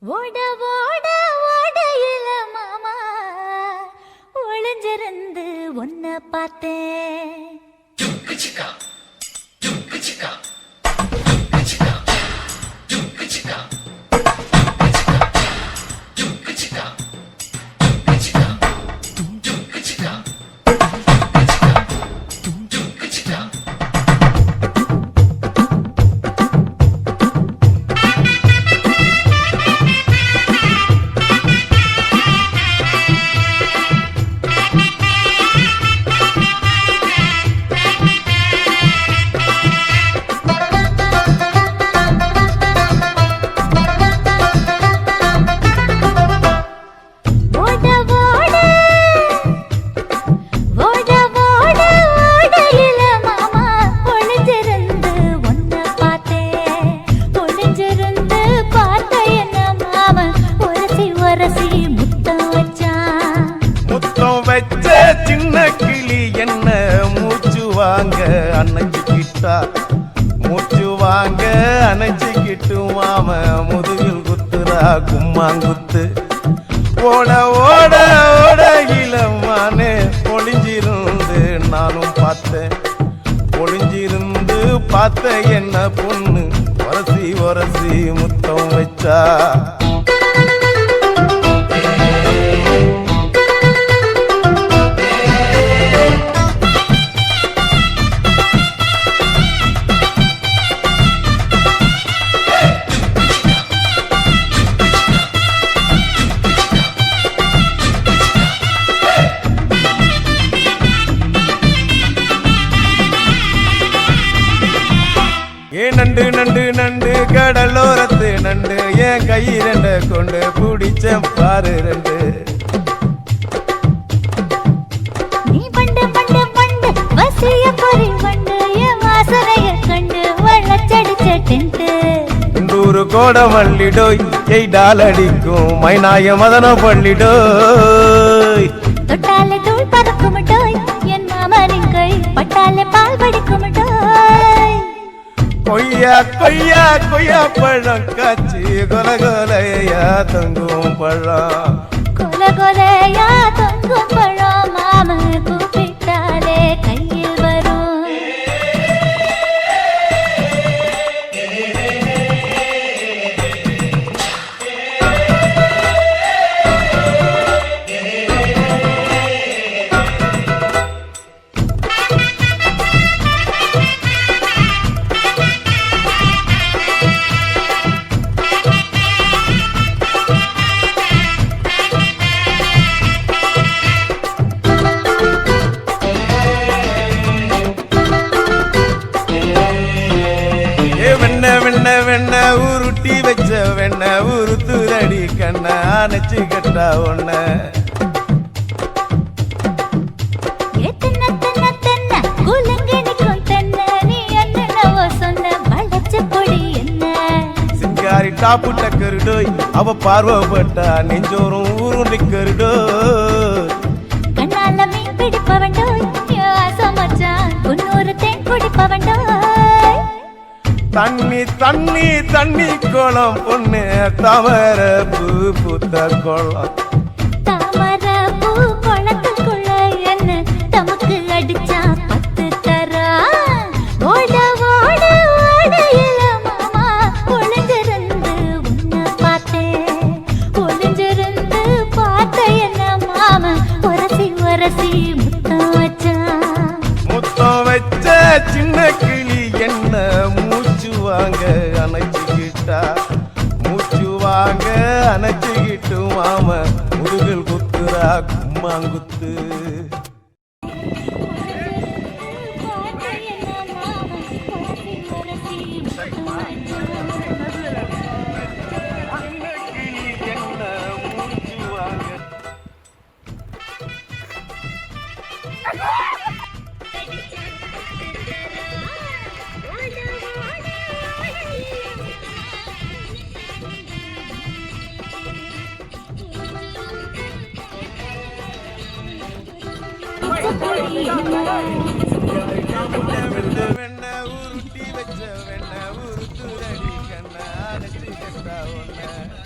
ஓட ஓட ஓடையில மாமா ஒளிஞ்சிருந்து ஒன்ன பார்த்தேன். சின்ன கிளி என்ன மூச்சு வாங்க அணைச்சிக்கிட்டா மூச்சு வாங்க அணைச்சிக்கிட்டு மாம முதுகில் குத்துறா கும்மாங்குத்து. ஓட ஓட ஓட இளமானே ஒளிஞ்சிருந்து நானும் பார்த்தேன். ஒளிஞ்சிருந்து பார்த்த என்ன பொண்ணு உரசி உரசி முத்தம் வச்சா. நண்டு நண்டு நண்டு கடலோரத்து நண்டு என் கை ரெண்ட கொண்டு பிடிச்ச பாரு ரெண்டு. நீ பண்டு பண்டு பண்டு வசிய பொறி பண்டு என் வாசனைய கண்டு வள்ளச்சடிச்ச டென்ட். இந்தூரு கோட மல்லிடோய் எய்டால் அடிக்கும் மைனாய மதன பள்ளிடோய். தொட்டாலே தூள் பறக்குமட்டோய் என் மாமனின் கை பட்டாலே பால் படிக்குமட்டோய். கொய்யா கொய்யா கொய்யா பழம் காய்ச்சி கொல கொலையா தொங்கும் பழம். கொல கொலையா தொங்கும் பழம் மாம கூப்பிட்டாலே கையில் வரும். வெண்ண வெண்ண உருட்டி வச்ச வெண்ண உருத்துரடி கண்ண அணைச்சு கட்டா ஒண்ண. சிங்காரி டாப்பு டக்கருடோய் அவ பார்வப்பட்டா நெஞ்சோறும் ஊருண்டி கருடோய். கண்ணால மீன் பிடிப்பவண்டோய் ஆசமச்சான் உன்னொரு தேன் குடிப்பவண்டோய். தண்ணி தண்ணி தண்ணி கோலம் பொண்ணு தவற பூ பூத்த கோலம். தாமர பூ குளத்துக்குள்ள என்ன தமக்கு அடிச்சா பத்து தரா. ஓட ஓட ஓடையில மாமா ஒளிஞ்சிருந்து உன்ன பார்த்தேன். ஒளிஞ்சிருந்து பார்த்த என்ன மாம உரசி உரசி முத்தம் வச்சா. முத்தம் வச்ச சின்ன கிளி என்ன மூச்சு வாங்க அணைச்சிக்கிட்டா மூச்சு வாங்க அணைச்சிக்கிட்டு மாம முதுகில் குத்துறா கும்மாங்குத்து. வெண்ண உருட்டி வச்ச வெண்ண உருத்துரடி கண்ண அடைச்சு கட்டா ஒண்ண.